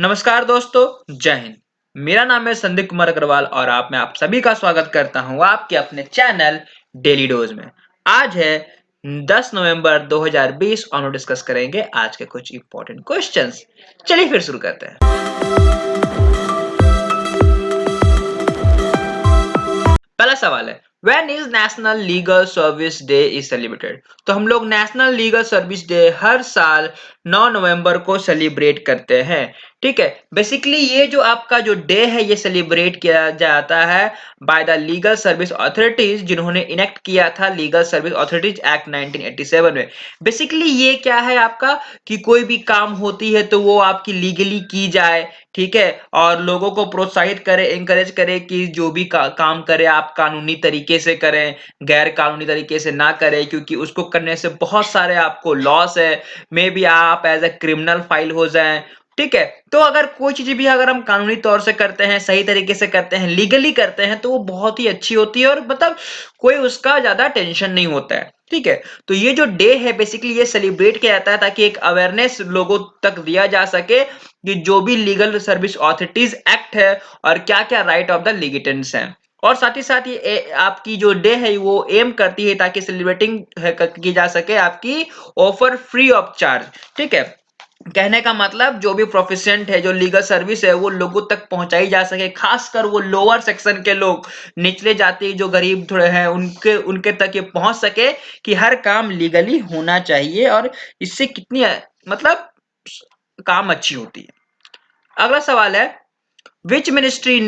नमस्कार दोस्तों, जय हिंद। मेरा नाम है संदीप कुमार अग्रवाल और मैं आप सभी का स्वागत करता हूं आपके अपने चैनल डेली डोज में। आज है 10 नवंबर 2020 और हम डिस्कस करेंगे आज के कुछ इंपॉर्टेंट क्वेश्चंस। चलिए फिर शुरू करते हैं। पहला सवाल है, when is national legal service day is celebrated. तो हम लोग नेशनल लीगल सर्विस डे हर साल 9 नवंबर को सेलिब्रेट करते हैं। ठीक है, बेसिकली ये जो आपका जो डे है ये सेलिब्रेट किया जाता है by the legal service authorities, जिन्होंने इनेक्ट किया था लीगल सर्विस अथॉरिटीज एक्ट 1987 में। बेसिकली ये क्या है आपका कि कोई भी काम होती है तो वो आपकी लीगली की जाए, ठीक है, और लोगों को प्रोत्साहित करे, एनकरेज करे कि जो भी काम करे आप कानूनी तरीके से करें, गैर कानूनी तरीके से ना करें, क्योंकि उसको करने से बहुत सारे आपको लॉस है। मे बी आप एज ए क्रिमिनल फाइल हो जाएं। ठीक है, तो अगर कोई चीज भी अगर हम कानूनी तौर से करते हैं, सही तरीके से करते हैं, लीगली करते हैं, तो वो बहुत ही अच्छी होती है और मतलब कोई उसका ज्यादा टेंशन नहीं होता है। ठीक है, तो ये जो डे है बेसिकली ये सेलिब्रेट किया जाता है ताकि एक अवेयरनेस लोगों तक दिया जा सके कि जो भी लीगल सर्विस अथॉरिटीज एक्ट है और क्या क्या राइट ऑफ द लिटिगेंट्स हैं। और साथ ही साथ ये आपकी जो डे है वो एम करती है ताकि सेलिब्रेटिंग की जा सके आपकी ऑफर फ्री ऑफ चार्ज। ठीक है, कहने का मतलब जो भी प्रोफिशिएंट है, जो लीगल सर्विस है, वो लोगों तक पहुंचाई जा सके, खासकर वो लोअर सेक्शन के लोग, निचले जाति जो गरीब थोड़े हैं, उनके उनके तक ये पहुंच सके कि हर काम लीगली होना चाहिए और इससे कितनी मतलब काम अच्छी होती है। अगला सवाल है, which ministry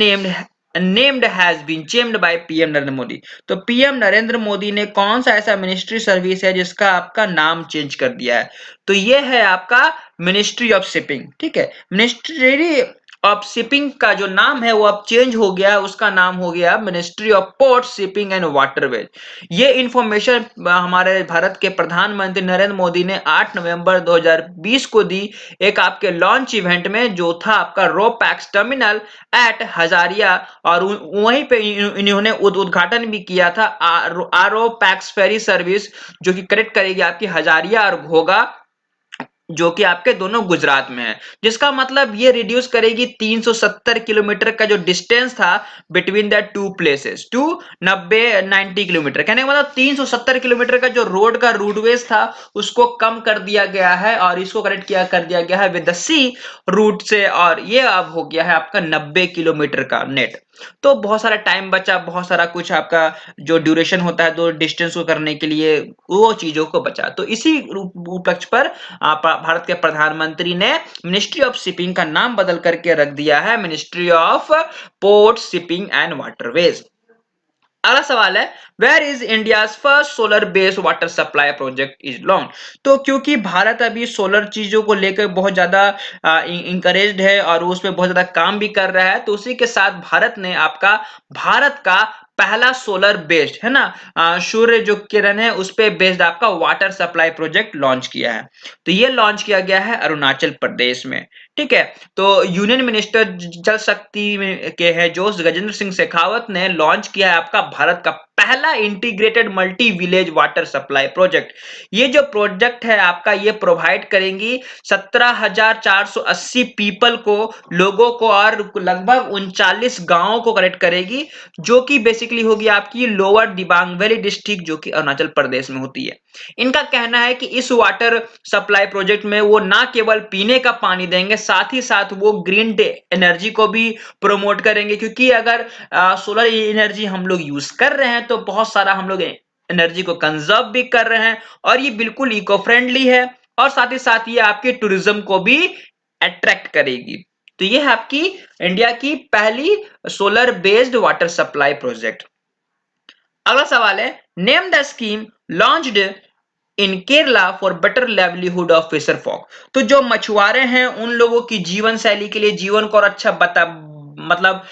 named has been changed by PM Narendra Modi. तो पीएम नरेंद्र मोदी ने कौन सा ऐसा मिनिस्ट्री सर्विस है जिसका आपका नाम चेंज कर दिया है। तो ये है आपका मिनिस्ट्री ऑफ शिपिंग। ठीक है, मिनिस्ट्री ऑफ शिपिंग का जो नाम है वो अब चेंज हो गया, उसका नाम हो गया ministry of port shipping and waterways. ये इंफॉर्मेशन हमारे भारत के प्रधानमंत्री नरेंद्र मोदी ने 8 नवंबर 2020 को दी, एक आपके लॉन्च इवेंट में जो था आपका ro pax terminal eight Hazaria, और वहीं पे इन्होंने उद्घाटन भी किया था आरओ पैक्स फेरी सर्विस, जो कि कनेक्ट करेगी आपकी हजारिया और घोघा, जो कि आपके दोनों गुजरात में है। जिसका मतलब ये रिड्यूस करेगी 370 किलोमीटर का जो डिस्टेंस था between the two places to 90 kilometre. कहने का मतलब 370 किलोमीटर का जो रोड का रूटवेज था उसको कम कर दिया गया है और इसको कनेक्ट कर दिया गया है विद द सी रूट से, और ये अब हो गया है आपका 90 किलोमीटर का नेट। तो बहुत सारा टाइम बचा, बहुत सारा कुछ आपका जो ड्यूरेशन होता है दो डिस्टेंस को करने के लिए, वो चीजों को बचा। तो इसी उपलक्ष्य पर भारत के प्रधानमंत्री ने मिनिस्ट्री ऑफ शिपिंग का नाम बदल करके रख दिया है ministry of port shipping and waterways. अगला सवाल है, where is India first solar based water supply project is launch. तो क्योंकि भारत अभी सोलर चीजों को लेकर बहुत ज्यादा इंकरेज्ड है और उस पर बहुत ज्यादा काम भी कर रहा है, तो उसी के साथ भारत ने आपका भारत का पहला सोलर बेस्ड है ना, सूर्य जो किरण है उस पे बेस्ड आपका वाटर सप्लाई प्रोजेक्ट लॉन्च किया है। तो ये लॉन्च किया गया है अरुणाचल प्रदेश में। ठीक है, तो यूनियन मिनिस्टर जल शक्ति के हैं जो गजेंद्र सिंह शेखावत ने लॉन्च किया है आपका भारत का पहला integrated multi village water supply project. ये जो प्रोजेक्ट है आपका ये प्रोवाइड करेंगी 17,480 पीपल को, लोगों को, और लगभग 39 गांवों को कनेक्ट करेगी, जो कि बेसिकली होगी आपकी लोअर दिबांग वैली डिस्ट्रिक्ट, जो कि अरुणाचल प्रदेश में होती है। इनका कहना है कि इस वाटर सप्लाई प्रोजेक्ट में वो ना केवल पीने का पानी देंगे, साथ ही साथ वो ग्रीन एनर्जी को भी प्रमोट करेंगे, क्योंकि अगर सोलर एनर्जी हम लोग यूज कर रहे हैं तो बहुत सारा हम लोग एनर्जी को कंजर्व भी कर रहे हैं और ये बिल्कुल इको फ्रेंडली है, और साथ ही साथ ये आपके टूरिज्म को भी अट्रैक्ट करेगी। तो ये है आपकी इंडिया की पहली solar based water supply project. अगला सवाल है, name the scheme launched in Kerala for better livelihood of fisher folk. तो जो मछुआरे हैं उन लोगों की जीवन शैली के लिए, जीवन को और अच्छा बता मतलब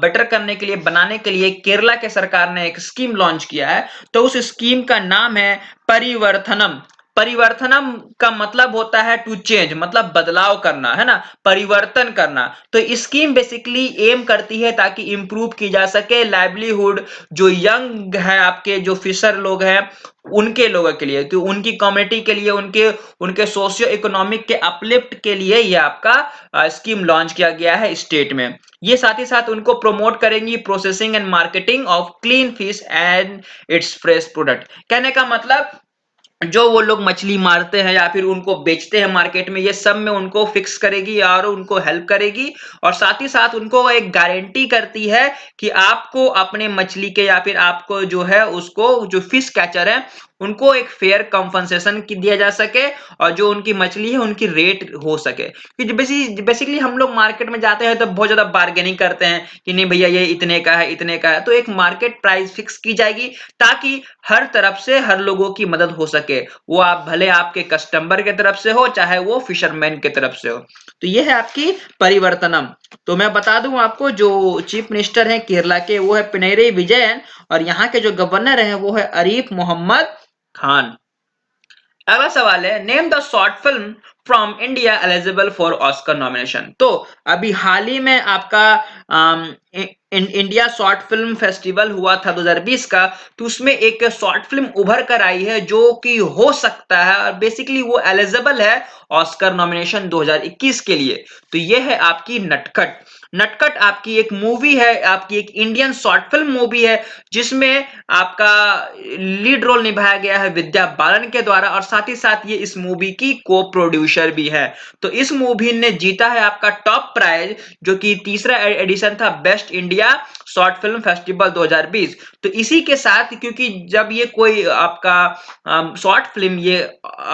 बेटर करने के लिए, बनाने के लिए केरला के सरकार ने एक स्कीम लॉन्च किया है। तो उस स्कीम का नाम है परिवर्तनम। परिवर्तनम का मतलब होता है टू चेंज, मतलब बदलाव करना, है ना, परिवर्तन करना। तो स्कीम बेसिकली एम करती है ताकि इंप्रूव की जा सके लाइवलीहुड, जो यंग है आपके जो फिशर लोग हैं उनके लोगों के लिए, तो उनकी कम्युनिटी के लिए, उनके उनके सोशियो इकोनॉमिक के अपलिफ्ट के लिए ये आपका स्कीम लॉन्च किया गया है स्टेट में। ये साथ ही साथ उनको प्रमोट करेंगी processing and marketing of clean fish and it's fresh product. कहने का मतलब जो वो लोग मछली मारते हैं या फिर उनको बेचते हैं मार्केट में, ये सब में उनको फिक्स करेगी और उनको हेल्प करेगी, और साथ ही साथ उनको एक गारंटी करती है कि आपको अपने मछली के या फिर आपको जो है उसको जो फिश कैचर है उनको एक फेयर कंपनसेशन की दिया जा सके, और जो उनकी मछली है उनकी रेट हो सके। क्योंकि बेसिकली हम लोग मार्केट में जाते हैं तो बहुत ज्यादा बार्गेनिंग करते हैं कि नहीं भैया ये इतने का है, इतने का है। तो एक मार्केट प्राइस फिक्स की जाएगी ताकि हर तरफ से हर लोगों की मदद हो सके, वो आप भले आपके कस्टमर के तरफ से हो चाहे वो फिशरमैन के तरफ से हो। तो ये है आपकी परिवर्तनम। तो मैं बता दूं आपको, जो चीफ मिनिस्टर हैं केरला के वो है पिनरई विजयन, और यहाँ के जो गवर्नर हैं वो है आरिफ मोहम्मद खान। अगला सवाल है, name the short film from India eligible for Oscar nomination. तो अभी हाल ही में आपका इंडिया शॉर्ट फिल्म फेस्टिवल हुआ था 2020 का, तो उसमें एक शॉर्ट फिल्म उभर कर आई है जो कि हो सकता है और बेसिकली वो एलिजिबल है ऑस्कर नॉमिनेशन 2021 के लिए। तो ये है आपकी नटखट। नटखट आपकी एक मूवी है, आपकी एक इंडियन शॉर्ट फिल्म मूवी है, जिसमें आपका लीड रोल निभाया गया है विद्या बालन के द्वारा, और साथ ही साथ ये इस मूवी की को प्रोड्यूसर भी है। तो इस मूवी ने जीता है आपका टॉप प्राइज, जो कि तीसरा एडिशन था best India short film festival 2020। तो इसी के साथ, क्योंकि जब ये कोई आपका शॉर्ट फिल्म ये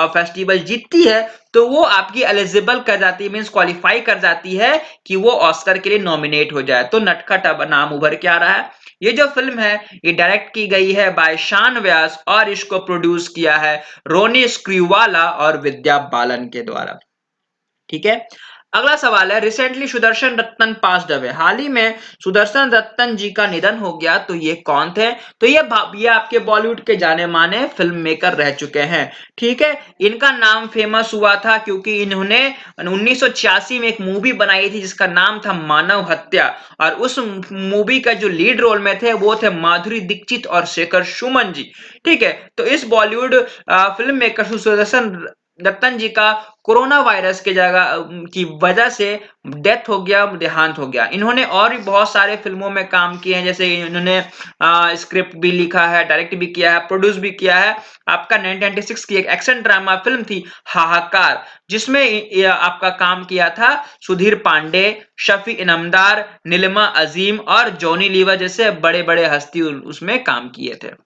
फेस्टिवल जीतती है तो वो आपकी एलिजिबल कर जाती है, मींस क्वालिफाई कर जाती है कि वो ऑस्कर के लिए नॉमिनेट हो जाए। तो नटखट अब नाम उभर के आ रहा है। ये जो फिल्म है ये डायरेक्ट की गई है बाय शान व्यास, और इसको प्रोड्यूस किया है रोनी स्क्रीवाला और विद्या बालन के द्वारा। ठीक है। अगला सवाल है, recently Sudarshan Rattan passed away. हाल ही में सुदर्शन रत्तन जी का निधन हो गया, तो ये कौन थे? तो ये आपके बॉलीवुड के जाने माने फिल्म मेकर रह चुके हैं। ठीक है। इनका नाम फेमस हुआ था क्योंकि इन्होंने 1986 में एक मूवी बनाई थी जिसका नाम था मानव हत्या, और उस मूवी का जो लीड रोल में थे वो थे माधुरी दीक्षित और शेखर सुमन जी। ठीक है। तो इस बॉलीवुड फिल्म मेकर सुदर्शन दत्तन जी का कोरोना वायरस के जगह की वजह से डेथ हो गया, देहांत हो गया। इन्होंने और भी बहुत सारे फिल्मों में काम किए हैं, जैसे इन्होंने स्क्रिप्ट भी लिखा है, डायरेक्ट भी किया है, प्रोड्यूस भी किया है। आपका 1996 की एक एक्शन ड्रामा फिल्म थी हाहाकार, जिसमें आपका काम किया था सुधीर पांडे, शफी इनामदार, नीलिमा अजीम और जॉनी लीवर जैसे बड़े बड़े हस्ती उसमें काम किए थे।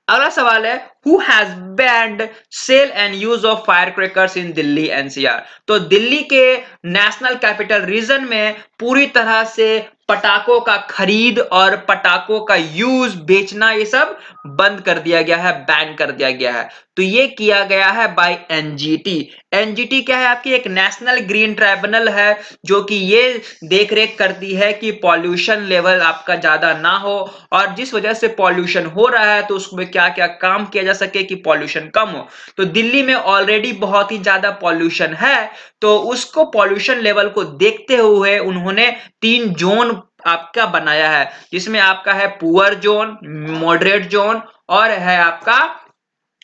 अगला सवाल है, who has banned sale and use of fire crackers in Delhi NCR. तो दिल्ली के नेशनल कैपिटल रीजन में पूरी तरह से पटाखों का खरीद और पटाखों का यूज, बेचना, ये सब बंद कर दिया गया है, बैन कर दिया गया है। तो ये किया गया है बाय एनजीटी। एनजीटी क्या है? आपकी एक नेशनल ग्रीन ट्राइब्यूनल है जो कि ये देख रेख करती है कि पॉल्यूशन लेवल आपका ज्यादा ना हो, और जिस वजह से पॉल्यूशन हो रहा है तो उसमें क्या क्या काम किया जा सके कि पॉल्यूशन कम हो। तो दिल्ली में ऑलरेडी बहुत ही ज्यादा पॉल्यूशन है, तो उसको पॉल्यूशन लेवल को देखते हुए उन्होंने 3 जोन आपका बनाया है, जिसमें आपका है पुअर जोन, मॉडरेट जोन और है आपका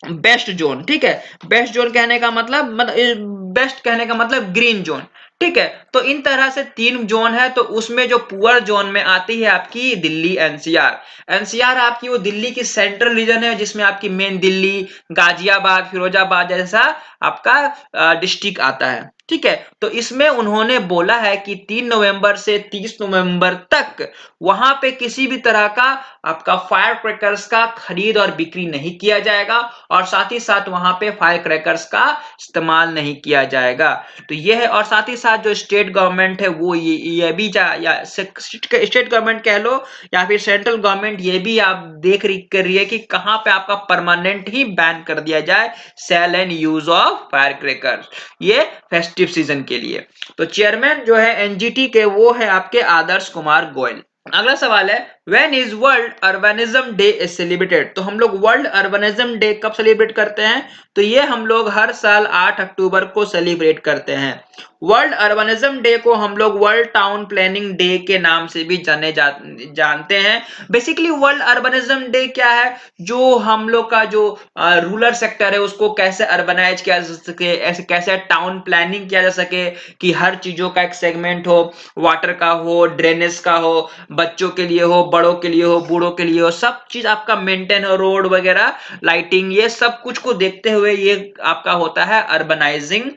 बेस्ट जोन। ठीक है। बेस्ट जोन कहने का मतलब बेस्ट कहने का मतलब ग्रीन जोन। ठीक है। तो इन तरह से 3 जोन है, तो उसमें जो पुअर जोन में आती है आपकी दिल्ली एनसीआर। एनसीआर आपकी वो दिल्ली की सेंट्रल रीजन है, जिसमें आपकी मेन दिल्ली, गाजियाबाद, फिरोजाबाद जैसा आपका डिस्ट्रिक्ट आता है। ठीक है। तो इसमें उन्होंने बोला है कि 3 नवंबर से 30 नवंबर तक वहां पे किसी भी तरह का आपका फायर क्रैकर्स का खरीद और बिक्री नहीं किया जाएगा, और साथ ही साथ वहां पे फायर क्रैकर्स का इस्तेमाल नहीं किया जाएगा। तो ये है। और साथ ही साथ जो स्टेट गवर्नमेंट है वो ये भी या स्टेट गवर्नमेंट कह लो या फिर सेंट्रल गवर्नमेंट, ये भी आप देख रेख कर रही है कि कहां पे आपका परमानेंट ही बैन कर दिया जाए sale and use of fire crackers, ये फेस्टिव सीजन के लिए। तो चेयरमैन जो है एनजीटी के वो है आपके आदर्श कुमार गोयल। अगला सवाल है, when is world urbanism day is celebrated? तो हम लोग वर्ल्ड अर्बनिज्म डे कब सेलिब्रेट करते हैं? तो ये हम लोग हर साल 8 अक्टूबर को सेलिब्रेट करते हैं। वर्ल्ड अर्बनिज्म डे को हम लोग वर्ल्ड टाउन प्लानिंग डे के नाम से भी जानते हैं। बेसिकली वर्ल्ड अर्बनिज्म डे क्या है? जो हम लोग का जो रूरल सेक्टर है उसको कैसे अर्बनाइज किया जा सके, ऐसे कैसे टाउन प्लानिंग किया जा सके कि हर चीजों का एक सेगमेंट हो, वाटर का हो, ड्रेनेज का हो, बच्चों के लिए हो, बड़ों के लिए हो, बूढ़ों के लिए हो, सब चीज आपका मेंटेन हो, रोड वगैरह, लाइटिंग, ये सब कुछ को देखते हुए ये आपका होता है अर्बनाइजिंग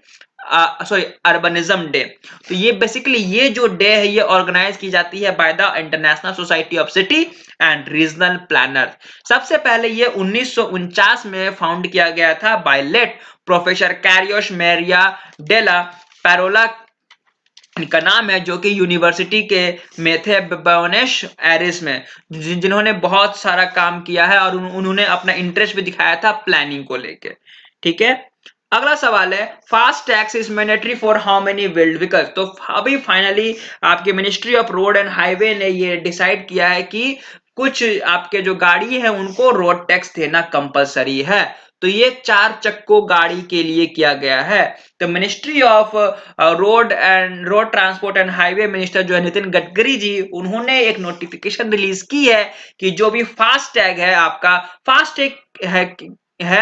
सॉरी अर्बनिज्म डे। तो ये बेसिकली ये जो डे है ये ऑर्गेनाइज की जाती है by the international society of city and regional planner. सबसे पहले ये 1949 में फाउंड किया गया था बाय लेट प्रोफेसर कैरियोस मेरिया डेला पैरोला, इनका नाम है, जो कि यूनिवर्सिटी के में थे ब्यूनस एरिस में, जिन्होंने बहुत सारा काम किया है और उन्होंने अपना इंटरेस्ट भी दिखाया था प्लानिंग को लेके। ठीक है, अगला सवाल है fast tax is mandatory for how many wheeled vehicles? तो अभी फाइनली आपके ministry of road and highway ने ये डिसाइड किया है कि कुछ आपके जो गाड़ी है उनको रोड टैक्स देना कंपलसरी है। तो ये 4 चक्कों गाड़ी के लिए किया गया है। तो ministry of road transport and highway minister जो है नितिन गडकरी जी, उन्होंने एक नोटिफिकेशन रिलीज की है कि जो भी फास्ट टैग है आपका, फास्ट टैग है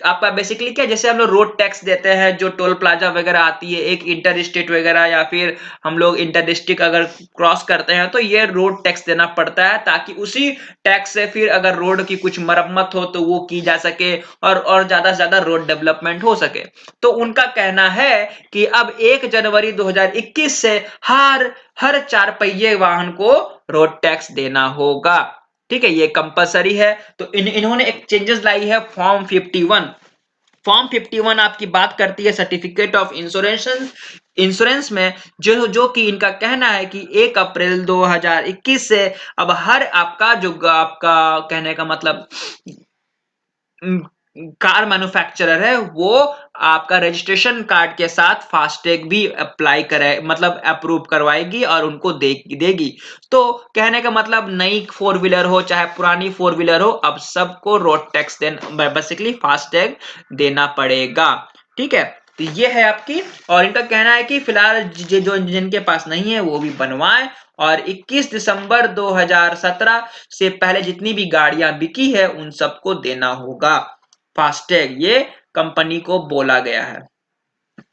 आपका बेसिकली क्या, जैसे हम लोग रोड टैक्स देते हैं, जो टोल प्लाजा वगैरह आती है एक इंटर स्टेट वगैरह, या फिर हम लोग इंटर डिस्ट्रिक्ट अगर क्रॉस करते हैं तो ये रोड टैक्स देना पड़ता है, ताकि उसी टैक्स से फिर अगर रोड की कुछ मरम्मत हो तो वो की जा सके और ज्यादा से ज्यादा रोड डेवलपमेंट हो सके। तो उनका कहना है कि अब 1 जनवरी 2021 से हर हर 4 पहिए वाहन को रोड टैक्स देना होगा। ठीक है, ये कंपलसरी है। तो इन्होंने एक चेंजेस लाई है फॉर्म 51। फॉर्म 51 आपकी बात करती है सर्टिफिकेट ऑफ इंश्योरेंस में, जो कि इनका कहना है कि 1 अप्रैल 2021 से अब हर आपका जो आपका कहने का मतलब कार मैन्युफैक्चरर है वो आपका रजिस्ट्रेशन कार्ड के साथ फास्टैग भी अप्लाई करे, मतलब अप्रूव करवाएगी और उनको देगी। तो कहने का मतलब नई 4 व्हीलर हो चाहे पुरानी 4 व्हीलर हो, अब सबको रोड टैक्स देना, बेसिकली फास्टैग देना पड़ेगा। ठीक है, तो ये है आपकी, और इनका कहना है कि फिलहाल जो जिनके पास नहीं है वो भी बनवाए, और 21 दिसंबर 2017 से पहले जितनी भी गाड़ियां बिकी है उन सबको देना होगा फास्टैग, ये कंपनी को बोला गया है।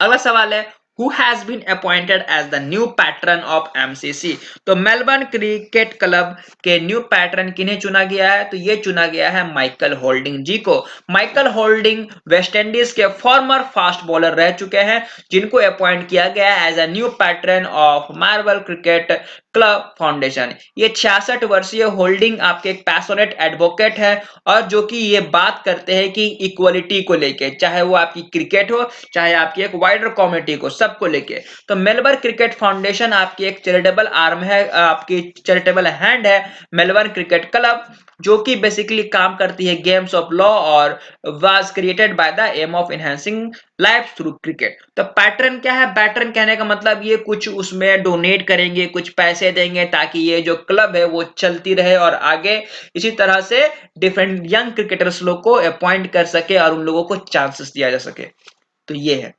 अगला सवाल है who has been appointed as the new patron of MCC? तो मेलबर्न क्रिकेट क्लब के न्यू पैट्रन किन्हें चुना गया है? तो ये चुना गया है माइकल होल्डिंग जी को। माइकल होल्डिंग वेस्ट इंडीज के फॉर्मर फास्ट बॉलर रह चुके हैं, जिनको अपॉइंट किया गया है as a new patron of Marylebone Cricket Club Foundation. ये 66 वर्षीय होल्डिंग आपके एक पैशनेट एडवोकेट है, और जो कि ये बात करते हैं कि इक्वलिटी को लेके, चाहे वो आपकी क्रिकेट हो चाहे आपकी एक वाइडर कम्युनिटी को, सबको लेके। तो मेलबर्न क्रिकेट फाउंडेशन आपकी एक चैरिटेबल आर्म है, आपकी चैरिटेबल हैंड है मेलबर्न क्रिकेट क्लब, जो कि बेसिकली काम करती है गेम्स ऑफ लॉ और was created by the aim of enhancing life through cricket. तो पैटर्न क्या है? पैटर्न कहने का मतलब ये कुछ उसमें डोनेट करेंगे, कुछ पैसे देंगे ताकि ये जो क्लब है वो चलती रहे और आगे इसी तरह से डिफरेंट यंग क्रिकेटर्स लोग को अपॉइंट कर सके और उन लोगों को चांसेस दिया जा सके। तो ये है।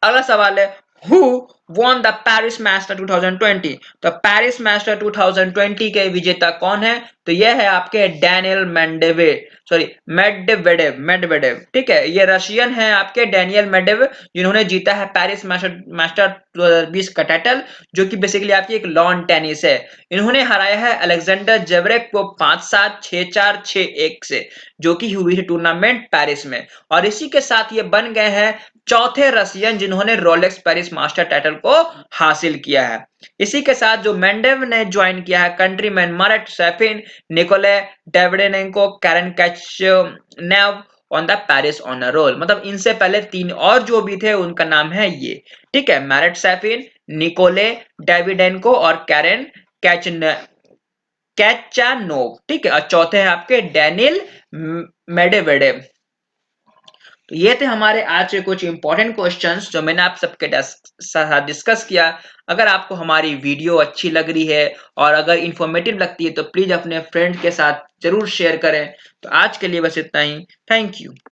अगला सवाल है who won the Paris master 2020? तो पेरिस मास्टर 2020 के विजेता कौन है? तो यह है आपके डैनियल मेडवेडेव। ठीक है, ये रशियन है आपके डैनियल मेडवेडेव, जिन्होंने जीता है पेरिस मास्टर 2020 का टाइटल, जो कि बेसिकली आपकी एक लॉन टेनिस है। इन्होंने हराया है अलेक्जेंडर जेवरेव को 5-7, 6-4, 6-1 से, जो कि हुई थी टूर्नामेंट पेरिस में। और इसी के साथ ये बन गए हैं चौथे रशियन जिन्होंने रोलेक्स पेरिस मास्टर टाइटल को हासिल किया है। इसी के साथ जो मेंडेव ने ज्वाइन किया है countryman Marat Safin, Nikolay Davydenko, Karen Khachanov on the Paris honour roll. मतलब इनसे पहले 3 और जो भी थे उनका नाम है ये। ठीक है, मैरेट सैफिन, निकोले डेविडेंको और कैरन कैचानोव। ठीक है, और चौथे हैं आपके डैनियल मेडवेडेव। तो ये थे हमारे आज के कुछ इंपॉर्टेंट क्वेश्चंस जो मैंने आप सबके साथ डिस्कस किया। अगर आपको हमारी वीडियो अच्छी लग रही है और अगर इंफॉर्मेटिव लगती है तो प्लीज अपने फ्रेंड के साथ जरूर शेयर करें। तो आज के लिए बस इतना ही। Thank you.